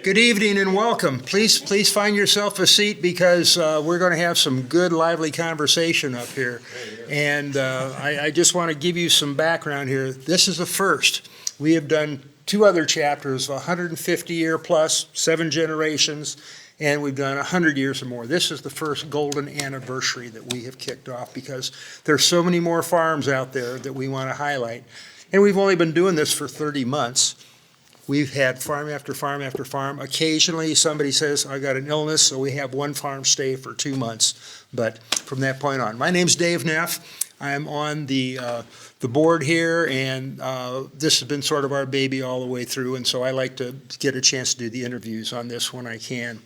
Good evening and welcome. Please find yourself a seat because we're going to have some good, lively conversation up here. And I just want to give you some background here. This is a first. We have done two other chapters, 150 year plus, 7 generations, and we've done 100 years or more. This is the first golden anniversary that we have kicked off because there's so many more farms out there that we want to highlight. And we've only been doing this for 30 months. We've had farm after farm after farm. Occasionally, somebody says, I got an illness, so we have one farm stay for 2 months. But from that point on, my name's Dave Neff. I'm on the board here, and this has been sort of our baby all the way through, and so I like to get a chance to do the interviews on this when I can.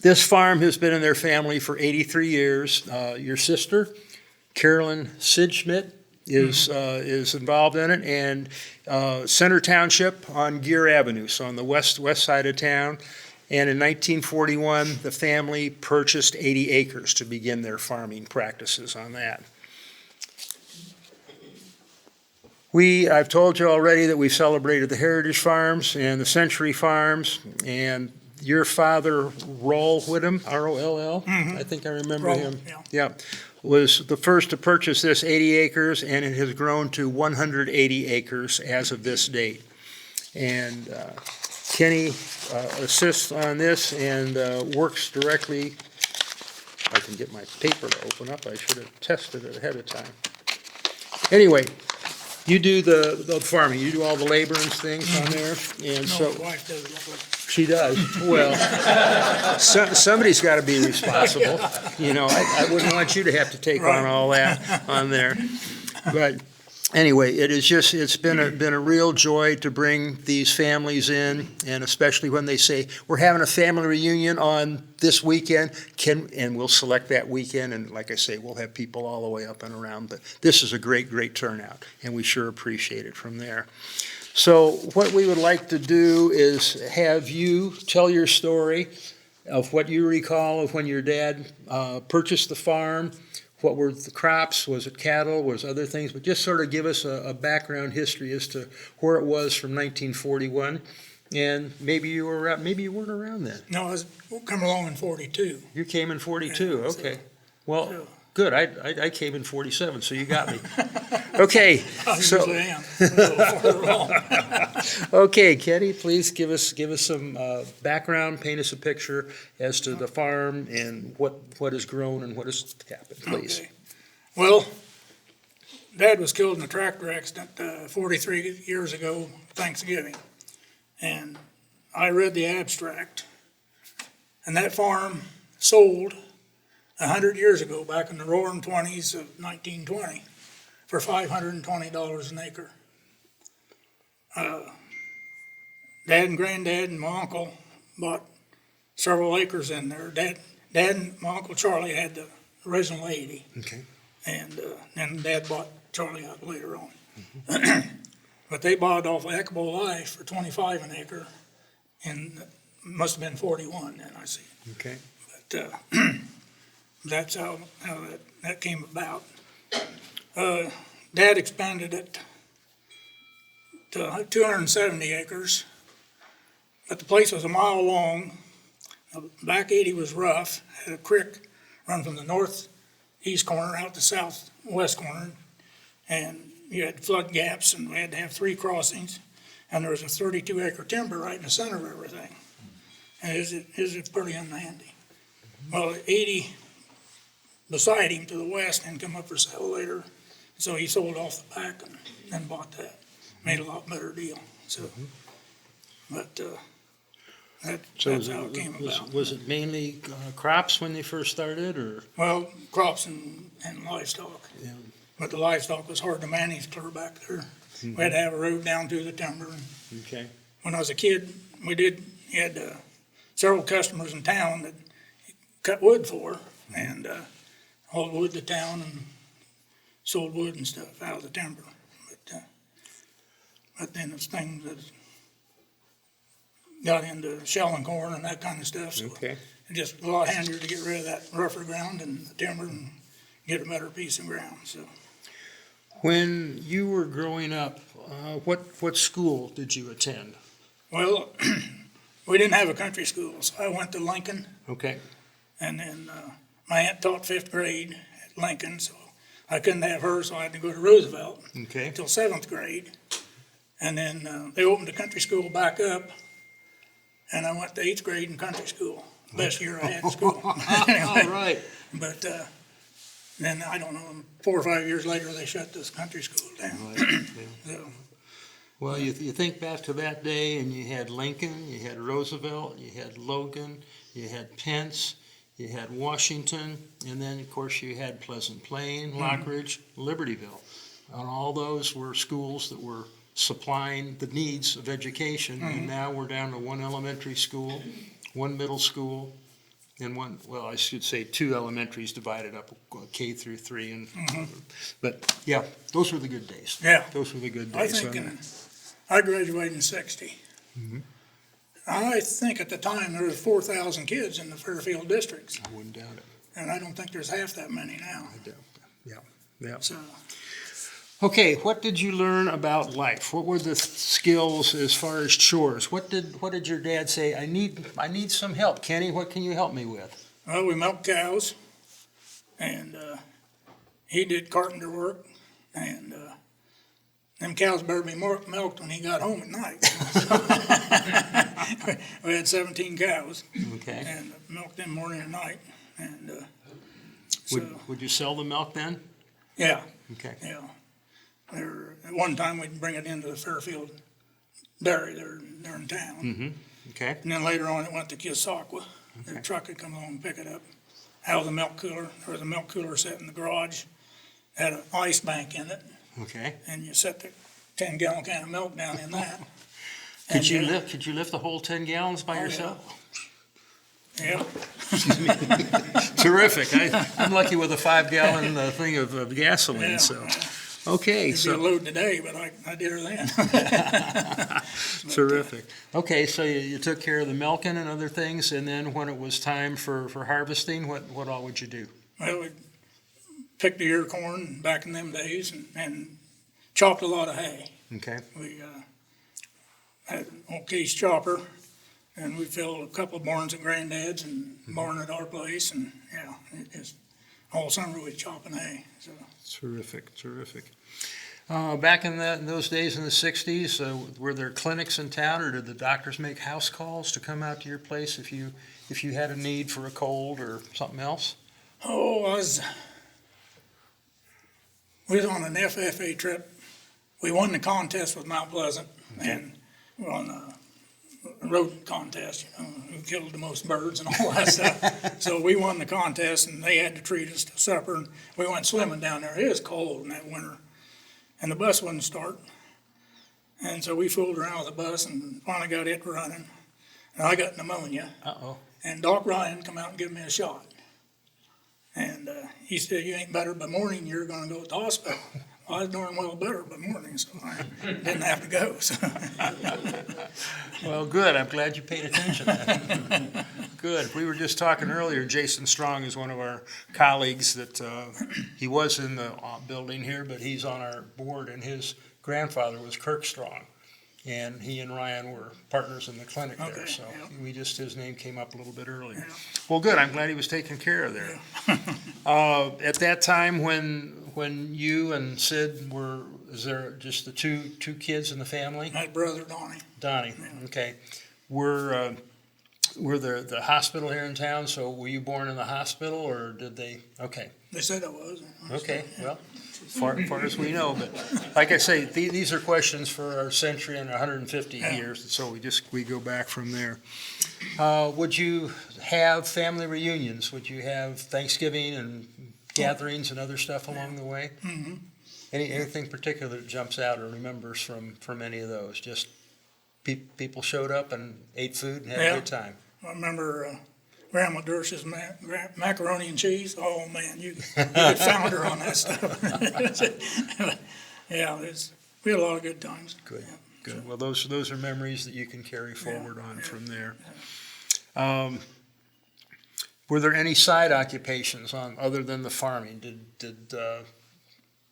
This farm has been in their family for 83 years. Your sister, Carolyn Sidschmidt, is involved in it, and Center Township on Gear Avenue, so on the west side of town. And in 1941, the family purchased 80 acres to begin their farming practices on that. I've told you already that we've celebrated the Heritage Farms and the Century Farms, and your father, Roll Whitham, R-O-L-L, I think I remember him. Yeah, was the first to purchase this 80 acres, and it has grown to 180 acres as of this date. And Kenny assists on this and works directly. If I can get my paper to open up, I should have tested it ahead of time. Anyway, you do the farming, you do all the labor and things on there, and so. My wife does it. She does. Well, somebody's got to be responsible. You know, I wouldn't want you to have to take on all that on there. But anyway, it's been a real joy to bring these families in, and especially when they say, we're having a family reunion on this weekend, and we'll select that weekend, and like I say, we'll have people all the way up and around. But this is a great, great turnout, and we sure appreciate it from there. So what we would like to do is have you tell your story of what you recall of when your dad purchased the farm. What were the crops? Was it cattle? Was other things? But just sort of give us a background history as to where it was from 1941. And maybe you were around, maybe you weren't around then. No, I was coming along in 42. You came in 42, Yeah, okay. so- Well, good, I came in 47, so you got me. Okay, I so. usually am. A little farther along. Okay, Kenny, please give us some background, paint us a picture as to the farm and what has grown and what has happened, please. Okay. Well, Dad was killed in a tractor accident 43 years ago, Thanksgiving. And I read the abstract. And that farm sold 100 years ago, back in the roaring 20s of 1920, for $520 an acre. Dad and Granddad and my uncle bought several acres in there. Dad and my Uncle Charlie had the original 80. Okay. And then Dad bought Charlie out later on. But they bought off Equitable Life for 25 an acre, and must have been 41 then, I see. Okay. But that's how that came about. Dad expanded it to 270 acres, but the place was a mile long. The back 80 was rough, had a creek run from the northeast corner out to southwest corner, and you had flood gaps, and we had to have 3 crossings, and there was a 32-acre timber right in the center of everything. And it was pretty unhandy. Well, 80 beside him to the west and come up for sale later. So he sold off the back and then bought that. Made a lot better deal. So, but that's how it came about. Was it mainly crops when they first started, or? Well, crops and livestock. Yeah. But the livestock was hard to manage clear back there. We had to have a road down through the timber. Okay. When I was a kid, he had several customers in town that he cut wood for, and hauled wood to town and sold wood and stuff out of the timber. But then there's things that got into shelling corn and that kind of stuff. So Okay. it's just a lot handier to get rid of that rougher ground and the timber and get a better piece of ground. So When you were growing up, what school did you attend? Well, we didn't have a country school, so I went to Lincoln, Okay. and then my aunt taught 5th grade at Lincoln, so I couldn't have her, so I had to go to Roosevelt Okay. until 7th grade. And then they opened the country school back up, and I went to 8th grade in country school. Best year I had in school. Anyway, All right. but then, I don't know, 4 or 5 years later, they shut this country school down. Right. Yeah. So, Well, you think back to that day, and you had Lincoln, you had Roosevelt, you had Logan, you had Pence, you had Washington, and then, of course, you had Pleasant Plain, Lockridge, Libertyville. And all those were schools that were supplying the needs of education, and now we're down to one elementary school, one middle school, and one, well, I should say 2 elementaries divided up, K through 3. And But, yeah, those were the good days. yeah, Those were the good I days. think I graduated in 60. I think at the time there was 4,000 kids in the Fairfield districts, I wouldn't doubt it. and I don't think there's half that many now. I doubt that. Yeah. So, Okay, what did you learn about life? What were the skills as far as chores? What did your dad say? I need some help. Kenny, what can you help me with? well, we milked cows, and he did carpenter work, and them cows better be milked when he got home at night. We had 17 cows, Okay. and milked them morning and night, and so, Would you sell the milk then? yeah, Okay. yeah. At one time, we'd bring it into the Fairfield dairy there in town. Okay. And then later on, it went to Keosauqua. The truck would come along and pick it up. Out of the milk cooler, or the milk cooler set in the garage, had an ice bank in it, Okay. and you set the 10-gallon can of milk down in that. Could you lift the whole 10 gallons by yeah. yourself? Yeah, Terrific. I'm lucky with a 5-gallon thing of gasoline. yeah. So, okay. It'd be a So load today, but I did her then. terrific. Okay, so you took care of the milking and other things, and then when it was time for harvesting, what all would you do? Well, we picked the ear corn back in them days and chopped a lot of hay. Okay. We had an old case chopper, and we filled a couple of barns at Granddad's and barn at our place, and yeah, it just all summer we chopping hay. So Terrific, terrific. Back in those days in the 60s, were there clinics in town, or did the doctors make house calls to come out to your place if you had a need for a cold or something else? we was on an FFA trip. We won the contest with Mount Pleasant, and we won a rodent contest, who killed the most birds and all that stuff. So we won the contest, and they had to treat us to supper, and we went swimming down there. It was cold in that winter, and the bus wouldn't start. And so we fooled around with the bus and finally got it running, and I got pneumonia. Uh-oh. And Doc Ryan come out and give me a shot. And he said, "You ain't better by morning, you're gonna go to the hospital." Well, I was darn well better by morning, so I didn't have to go. So. Well, good. I'm glad you paid attention then. Good. We were just talking earlier, Jason Strong is one of our colleagues that he was in the building here, but he's on our board, and his grandfather was Kirk Strong. And he and Ryan were partners in the clinic there, Okay, so yeah. his name came up a little bit earlier. Yeah. Well, good, I'm glad he was taken care of there. At that time, when you and Sid is there just the two kids in the family? My brother Donnie. Okay. Were the hospital here in town, so were you born in the hospital, or did they, okay. They said I was. Okay, well, far as we know, but like I say, these are questions for our century and 150 years, so we go back from there. Would you have family reunions? Would you have Thanksgiving and gatherings and other stuff along the way? Mm-hmm. Anything particular that jumps out or remembers from any of those? Just people showed up and ate food and had a good time. I remember Grandma Dersh's macaroni and cheese. Oh, man, you could found her on that stuff. Yeah, we had a lot of good times. Good, Yeah. good. Well, those are memories that you can carry forward on from there. Were there any side occupations other than the farming?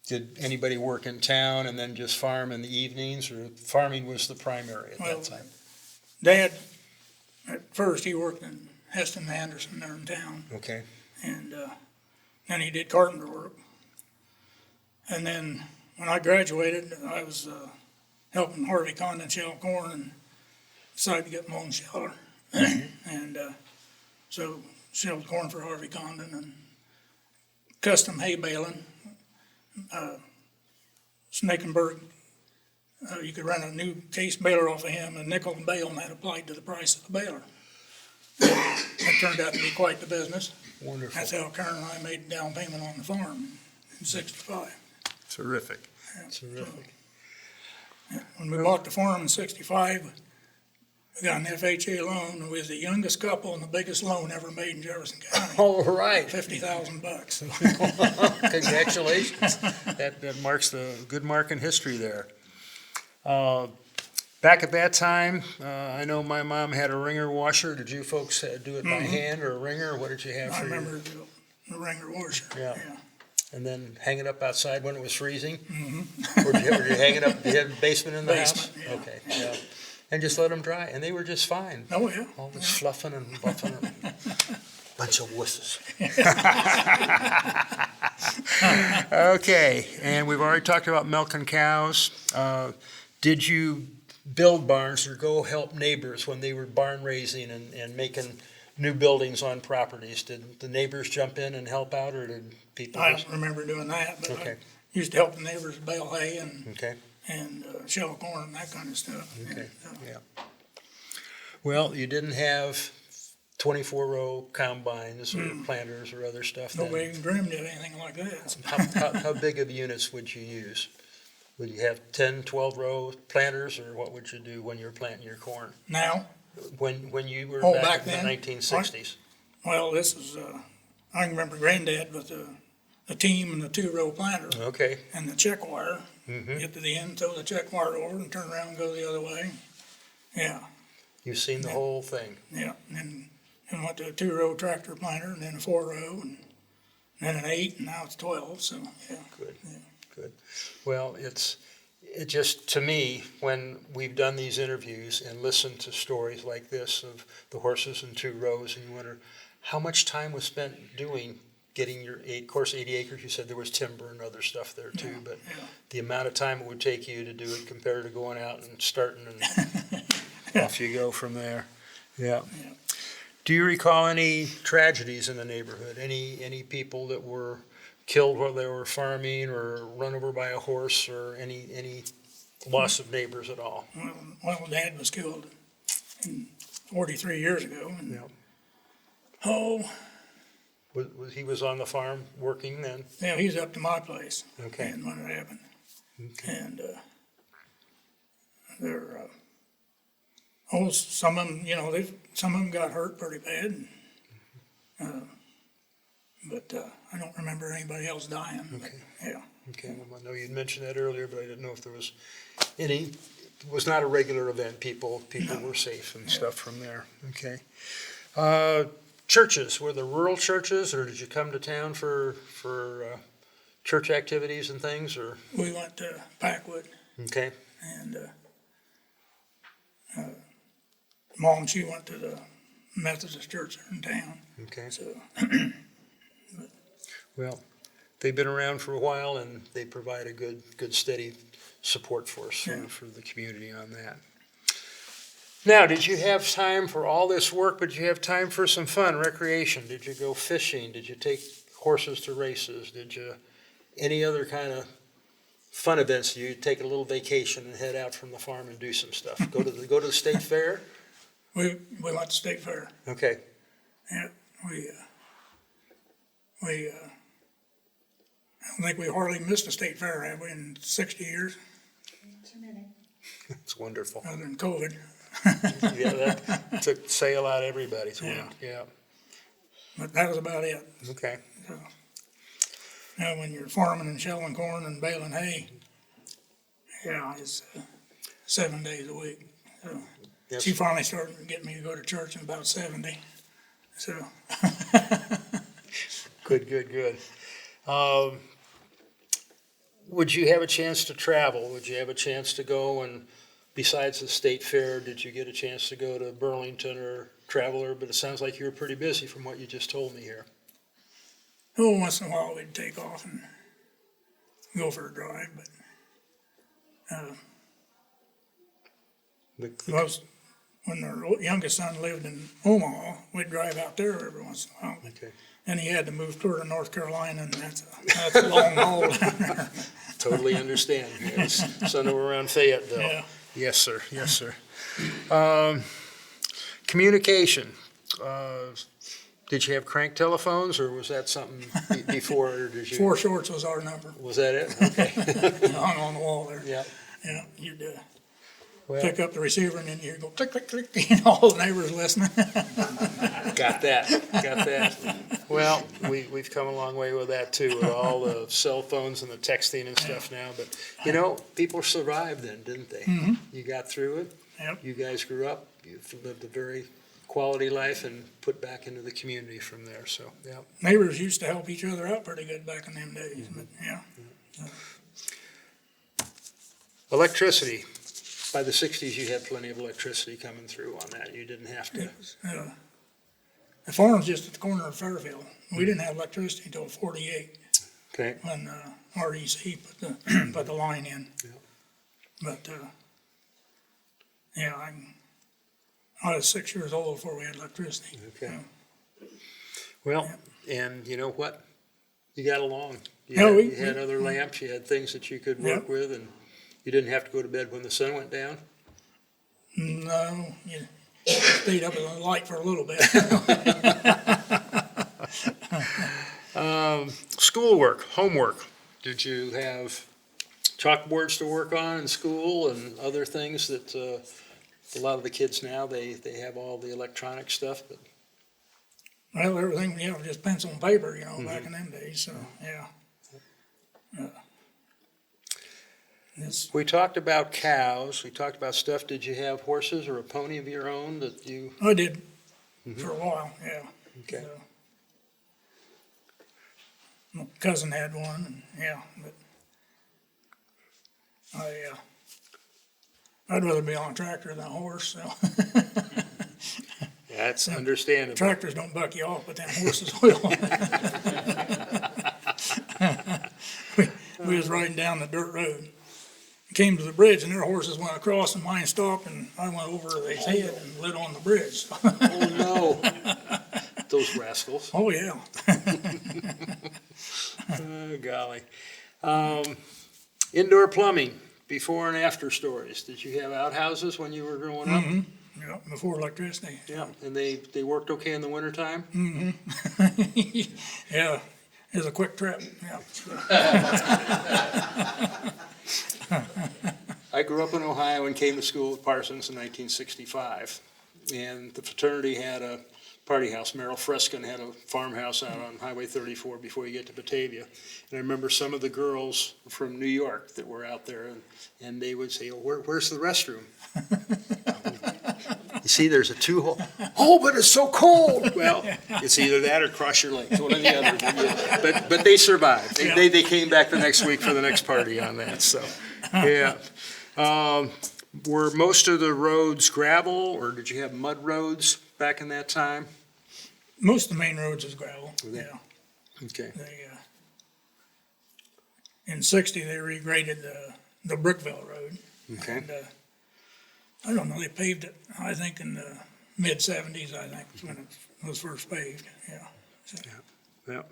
Did anybody work in town and then just farm in the evenings, or farming was the primary at Well, that time? Dad At first, he worked in Heston Anderson there in town, Okay. and then he did carpenter work. And then when I graduated, I was helping Harvey Condon shell corn and decided to get my own sheller. And so shelled corn for Harvey Condon and custom hay baling. Snakenberg, you could run a new case baler off of him, and nickel and bale, and that applied to the price of the baler. It turned out to be quite the business. Wonderful. That's how Karen and I made down payment on the farm in '65. Terrific. Yeah. Terrific. When we bought the farm in '65, we got an FHA loan, and we was the youngest couple and the biggest loan ever made in Jefferson County. All right. $50,000. Congratulations. That marks the good mark in history there. Back at that time, I know my mom had a wringer washer. Did you folks do it by hand or a wringer? What did you have I for your? remember the wringer washer. Yeah. And then hang it up outside when it was freezing? Or did you hang it up, did you have a basement in the house? Basement, yeah. Okay, yeah. And just let them dry, and they were just fine. Oh, yeah. All this fluffing and buffing and bunch of wusses. Okay, and we've already talked about milking cows. Did you build barns or go help neighbors when they were barn raising and making new buildings on properties? Did the neighbors jump in and help out, or did people? I don't remember doing that, but Okay. I used to help the neighbors bale hay Okay, and shell corn and that kind of stuff. okay, And, yeah. Well, you didn't have 24-row combines or planters or other stuff then? Nobody even dreamed of anything like that. How big of units would you use? Would you have 10, 12-row planters, or what would you do when you were planting your corn? Now, When you were back back in then? the 1960s? well, this is, I can remember Granddad with the team and the 2-row planter Okay, and the check wire. Get to the end, throw the check wire over and turn around and go the other way. Yeah, you've seen the whole thing. yeah. And went to a 2-row tractor planter and then a 4-row and then an 8 and now it's 12, so, yeah. Good, good. Well, it just, to me, when we've done these interviews and listened to stories like this of the horses in 2 rows, and you wonder how much time was spent getting your, of course, 80 acres, you said there was timber and other stuff there too, but the amount of time it would take you to do it compared to going out and starting and off you go from there. Yeah. Yeah. Do you recall any tragedies in the neighborhood? Any people that were killed while they were farming or run over by a horse, or any loss of neighbors at all? Well, Dad was killed 43 years ago. And, Yeah. oh, He was on the farm working then? yeah, he's up to my place. Okay. And when it happened. Okay. And they're, some of them, some of them got hurt pretty bad. But I don't remember anybody else dying. Okay. Yeah. Okay, well, I know you'd mentioned that earlier, but I didn't know if there was any, it was not a regular event. People were safe and stuff from there. Okay. Churches, were there rural churches, or did you come to town for church activities and things, or? We went to Packwood, Okay, and Mom, she went to the Methodist church in town. okay. So, Well, they've been around for a while, and they provide a good steady support for us, Yeah. for the community on that. Now, did you have time for all this work, but did you have time for some fun, recreation? Did you go fishing? Did you take horses to races? Did you, any other kind of fun events? Did you take a little vacation and head out from the farm and do some stuff? Go to the state fair? we went to State Fair. Okay, Yeah, I don't think we hardly missed a state fair, have we, in 60 years, Too many. it's wonderful. other than COVID. Yeah, that took sail out everybody's wind, yeah, But that was about it. okay. So, when you're farming and shelling corn and baling hay, yeah, it's 7 days a week. So Yes. she finally started getting me to go to church in about 70. So, Good. Would you have a chance to travel? Would you have a chance to go, and besides the state fair, did you get a chance to go to Burlington or traveler, but it sounds like you were pretty busy from what you just told me here. Oh, once in a while we'd take off and go for a drive, but most, when our youngest son lived in Omaha, we'd drive out there every once in a while. Okay. And he had to move toward North Carolina, and that's a long haul down there. Totally understand. Yes. Son over around Fayetteville. Yeah. Yes, sir. Yes, sir. Communication. Did you have crank telephones, or was that something before? Or did you? Four Shorts was our number. Was that it? Okay. Hung on the wall there. Yeah. Yeah, you'd Well, pick up the receiver, and then you'd go click, click, click, and all the neighbors listening. got that. Got that. Well, we've come a long way with that too, with all the cell phones and the texting and stuff now. But you know, people survived then, didn't they? Mm-hmm. You got through it. Yep. You guys grew up. You lived a very quality life and put back into the community from there. So yeah. Neighbors used to help each other out pretty good back in them days, but yeah. Electricity. By the 60s, you had plenty of electricity coming through on that. You didn't have to. The farm's just at the corner of Fairfield. We didn't have electricity until '48 Okay. when REC put the line in. Yeah. But yeah, I was 6 years old before we had electricity. Okay. Well, and you know what? You got along. Yeah, You had other lamps. You had things that you could work Yep. with, and you didn't have to go to bed when the sun went down. No, you stayed up in the light for a little bit. Schoolwork, homework. Did you have chalkboards to work on in school and other things that a lot of the kids now, they have all the electronic stuff? But Well, everything, was just pencil and paper, back in them days, so, yeah. we talked about cows. We talked about stuff. Did you have horses or a pony of your own that you? I did for a while, yeah. Okay. So, my cousin had one, and yeah, but I'd rather be on a tractor than a horse, so. That's understandable. Tractors don't buck you off, but them horses will. We was riding down the dirt road, came to the bridge, and their horses went across, and mine stopped, and I went over their head and lit on the bridge. Oh, no. Those rascals. Oh, yeah. Oh, golly. Indoor plumbing, before and after stories. Did you have outhouses when you were growing up? Yeah, before electricity. Yeah. And they worked okay in the wintertime? Yeah, it was a quick trip, yeah. I grew up in Ohio and came to school at Parsons in 1965. And the fraternity had a party house. Merrill Freskin had a farmhouse out on Highway 34 before you get to Batavia. And I remember some of the girls from New York that were out there, and they would say, "Oh, where's the restroom?" You see, there's a two-hole. Oh, but it's so cold. Well, it's either that or cross your legs, one or the other. But they survived. They came back the next week for the next party on that. So, yeah. Were most of the roads gravel, or did you have mud roads back in that time? Most of the main roads is gravel, they? yeah. Okay. In '60, they regraded the Brookville Road. Okay. And, I don't know, they paved it, I think, in the mid-'70s, I think, was when it was first paved, yeah. So, Yeah.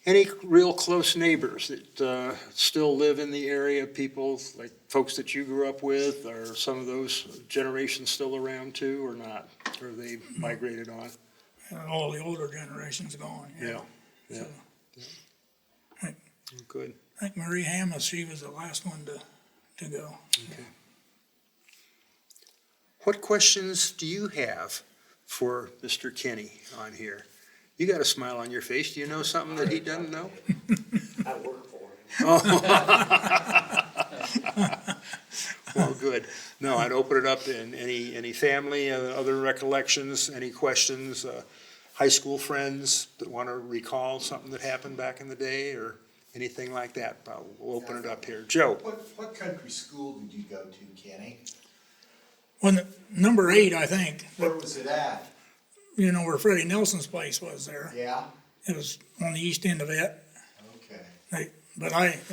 Any real close neighbors that still live in the area, people, like folks that you grew up with? Are some of those generations still around too, or not? Or are they migrated on? all the older generation's gone, yeah. Yeah. So, Good. I think Marie Hamas, she was the last one to go. Okay. What questions do you have for Mr. Kenny on here? You got a smile on your face. Do you know something that he doesn't know? I work for him. Oh. Well, good. No, I'd open it up in any family, other recollections, any questions, high school friends that want to recall something that happened back in the day or anything like that. We'll open it up here. Joe? What country school did you go to, Kenny? When, number 8, I think, Where was it at? you know, where Freddie Nelson's place was there. Yeah? It was on the east end of it. Okay.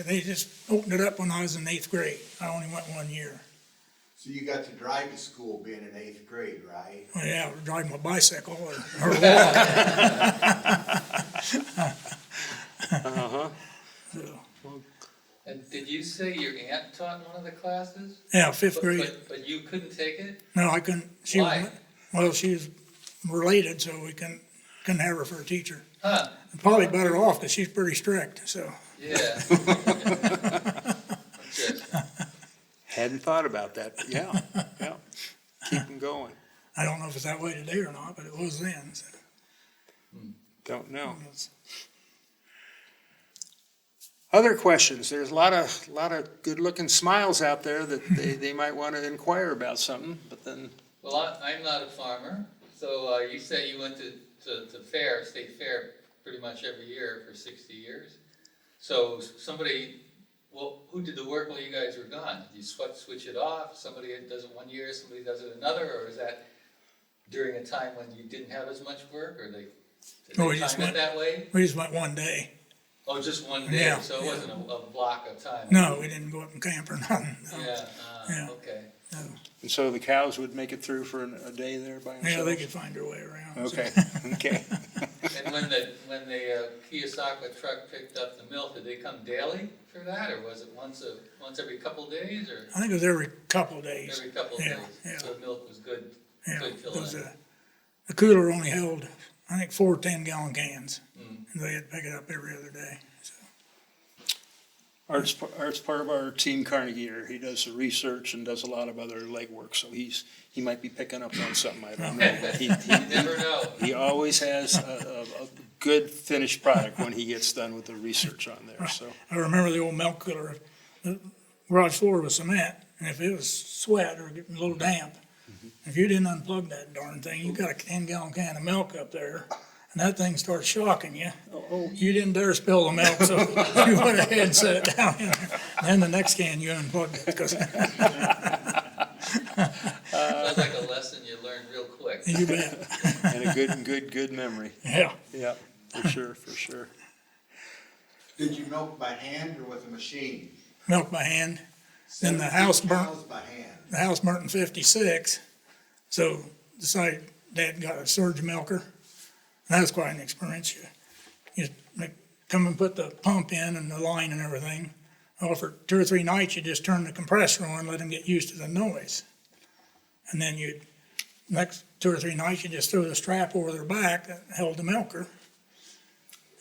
They just opened it up when I was in 8th grade. I only went 1 year. So you got to drive to school being in 8th grade, right? Well, yeah, riding my bicycle or walk. Uh-huh. So, And did you say your aunt taught one of the classes? yeah, 5th grade. But you couldn't take it? No, I couldn't. Why? Well, she was related, so we couldn't have her for a teacher. Huh, Probably better off, because she's pretty strict, so. yeah. Just- Hadn't thought about that, but yeah, yeah. Keep them going. I don't know if it's that way today or not, but it was then. So. Don't know. Other questions? There's a lot of good-looking smiles out there that they might want to inquire about something, but then, Well, I'm not a farmer, so you say you went to state fair, pretty much every year for 60 years. So who did the work while you guys were gone? Did you switch it off? Somebody does it 1 year, somebody does it another, or is that during a time when you didn't have as much work, or did No, they we just time it went- that way? We just went 1 day. Oh, just 1 day, Yeah, so it wasn't a block of time? No, we didn't go up and camp or nothing. No. Yeah, Yeah. okay. and so the cows would make it through for a day there by themselves? Yeah, they could find their way around. so. Okay, okay. And when the Keosauqua truck picked up the milk, did they come daily for that, or was it once every couple days, or I think it was every couple of days. every couple of Yeah, days? yeah. So the milk was good, Yeah, good filling. because the cooler only held, I think, 4 10-gallon cans. And they had to pick it up every other day. So. Art's part of our team Carnegie here. He does the research and does a lot of other legwork, so he might be picking up on something, I don't know. But You never know. he always has a good finished product when he gets done with the research on there, so. I remember the old milk cooler, the garage floor was cement, and if it was sweat or getting a little damp, if you didn't unplug that darn thing, you got a 10-gallon can of milk up there, and that thing starts shocking you. You didn't dare spill the milk, so you went ahead and set it down in there. And then the next can, you unplugged it, because Sounds like a lesson you learned real quick. you bet. And a good memory. Yeah, Yeah, for sure, for sure. Did you milk by hand or with a machine? milk by hand. Then the house 17 burnt. cows by hand. The house burnt in '56, so decided Dad got a surge milker. And that was quite an experience. You come and put the pump in and the line and everything. Well, for 2 or 3 nights, you just turn the compressor on, let them get used to the noise. And then next 2 or 3 nights, you just throw the strap over their back that held the milker.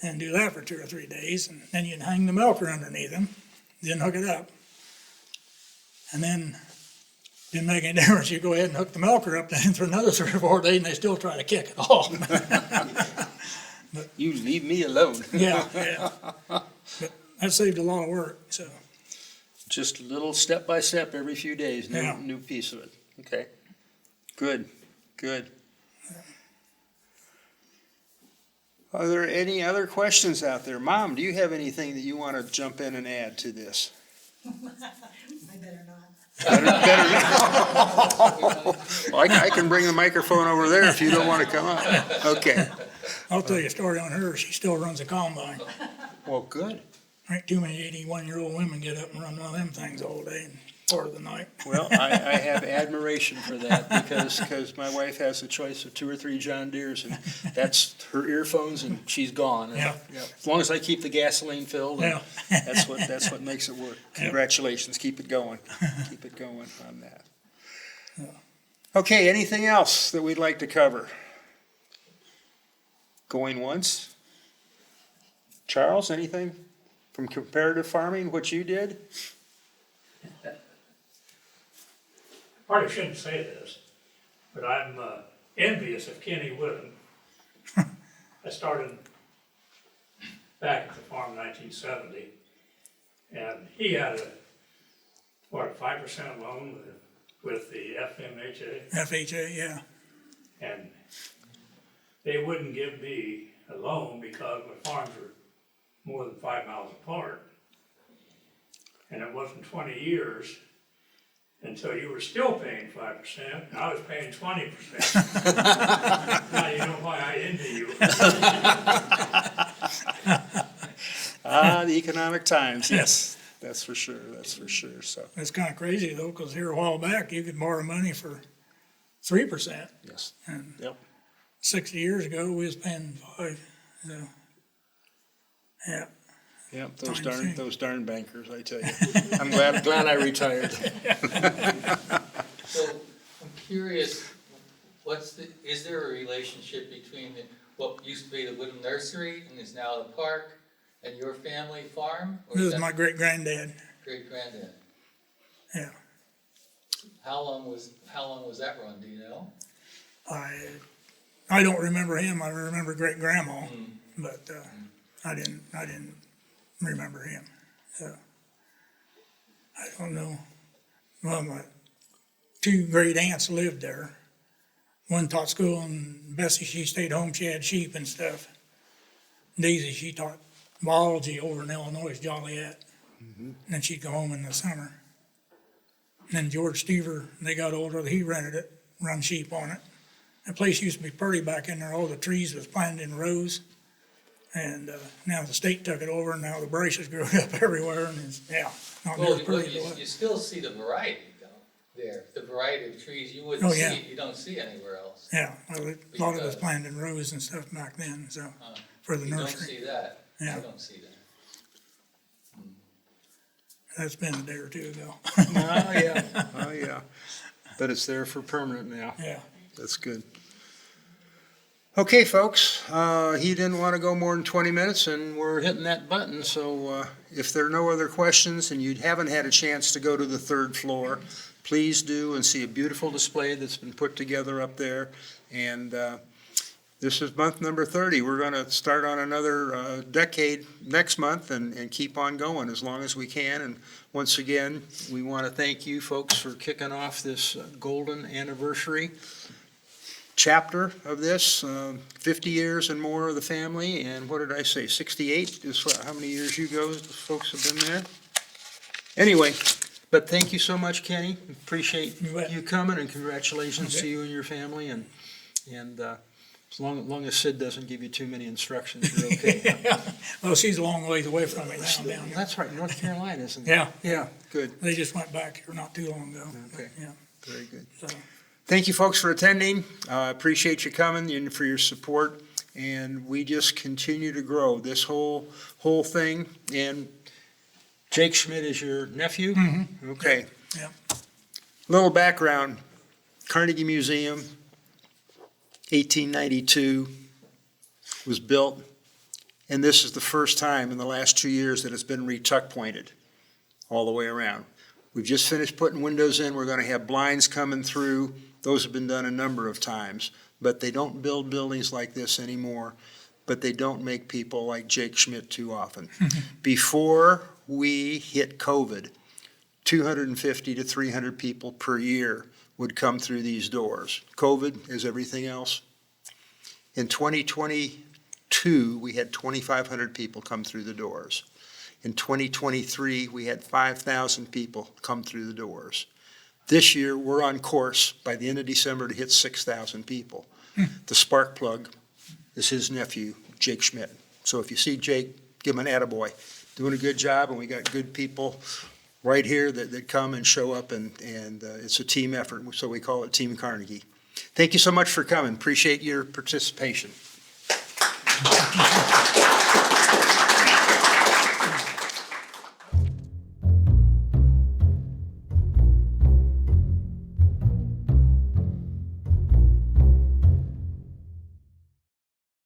And do that for 2 or 3 days, and then you'd hang the milker underneath them, then hook it up. And then, didn't make any difference, you go ahead and hook the milker up then for another 3 or 4 days, and they still try to kick it off. You leave me alone. Yeah, yeah. But that saved a lot of work, so. Just a little step by step every few days, Yeah. new piece of it. Okay. Good, good. Are there any other questions out there? Mom, do you have anything that you want to jump in and add to this? I better not. Well, I can bring the microphone over there if you don't want to come up. Okay. I'll tell you a story on her, she still runs a combine. Well, good. Ain't too many 81-year-old women get up and run one of them things all day and part of the night. Well, I have admiration for that because my wife has a choice of 2 or 3 John Deeres, and that's her earphones, and she's gone. And, Yeah. As long as I keep the gasoline filled, and Yeah. that's what makes it work. Congratulations, keep it going. Keep it going on that. Okay, anything else that we'd like to cover? Going once? Charles, anything from comparative farming, what you did? Probably shouldn't say this, but I'm envious of Kenny Whitham. I started back at the farm in 1970, and he had a 5% loan with the FMHA, FHA, yeah. and they wouldn't give me a loan because my farms were more than 5 miles apart. And it wasn't 20 years, until you were still paying 5%, and I was paying 20%. Now you know why I envy you. The economic times, yes, that's for sure, so, It's kinda crazy though, cause here a while back, you could borrow money for 3%. yes, And yep. 60 years ago, we was paying 5, so. Yeah, Yep, Time those darn bankers, I tell you. I'm glad I retired. So I'm curious, is there a relationship between what used to be the Whitham Nursery and is now the park and your family farm? Or this is is my that great-granddad, great granddad? yeah. How long was that run, do you know? I don't remember him, I remember great-grandma, but, I didn't remember him, so. I don't know. Well, my two great aunts lived there. One taught school and Bessie, she stayed home, she had sheep and stuff. Daisy, she taught biology over in Illinois, Joliet. And then she'd go home in the summer. And then George Stever, they got older, he rented it, run sheep on it. The place used to be pretty back in there, all the trees was planted in rows. And now the state took it over and now the bushes grew up everywhere and it's, not near Well, as pretty as it you was. still see the variety though, there, the variety of trees you Oh, wouldn't yeah. see, you don't see anywhere else. Yeah, well, a lot of it was Because- planted in rows and stuff back then, so, Uh, for the You don't nursery. see that, I Yeah. don't see that. That's been a day or two ago. Oh, yeah, but it's there for permanent now, Yeah. that's good. Okay, folks, he didn't want to go more than 20 minutes, and we're hitting that button, so if there are no other questions and you haven't had a chance to go to the third floor, please do and see a beautiful display that's been put together up there. And this is month number 30. We're going to start on another decade next month and keep on going as long as we can. And once again, we want to thank you folks for kicking off this golden anniversary chapter of this, 50 years and more of the family, and what did I say, 68 is how many years you folks have been there? Anyway, but thank you so much, Kenny. Appreciate You bet. you coming, and congratulations to Okay. you and your family, and as long as Sid doesn't give you too many instructions, you're okay. Well, she's a long ways away from me now down there. That's right, North Carolina, isn't it? Yeah, Yeah, good, they just went back here not too long ago. Okay. Yeah, very good. so, Thank you, folks, for attending. Appreciate you coming and for your support. And we just continue to grow this whole thing. And Jake Schmidt is your nephew? Mm-hmm. Okay. Yeah. Little background. Carnegie Museum, 1892, was built. And this is the first time in the last 2 years that it's been re-tuck pointed all the way around. We've just finished putting windows in. We're going to have blinds coming through. Those have been done a number of times, but they don't build buildings like this anymore, but they don't make people like Jake Schmidt too often. Before we hit COVID, 250 to 300 people per year would come through these doors. COVID is everything else. In 2022, we had 2,500 people come through the doors. In 2023, we had 5,000 people come through the doors. This year, we're on course by the end of December to hit 6,000 people. The spark plug is his nephew, Jake Schmidt. So if you see Jake, give him an attaboy. Doing a good job, and we got good people right here that come and show up, and it's a team effort, so we call it Team Carnegie. Thank you so much for coming. Appreciate your participation.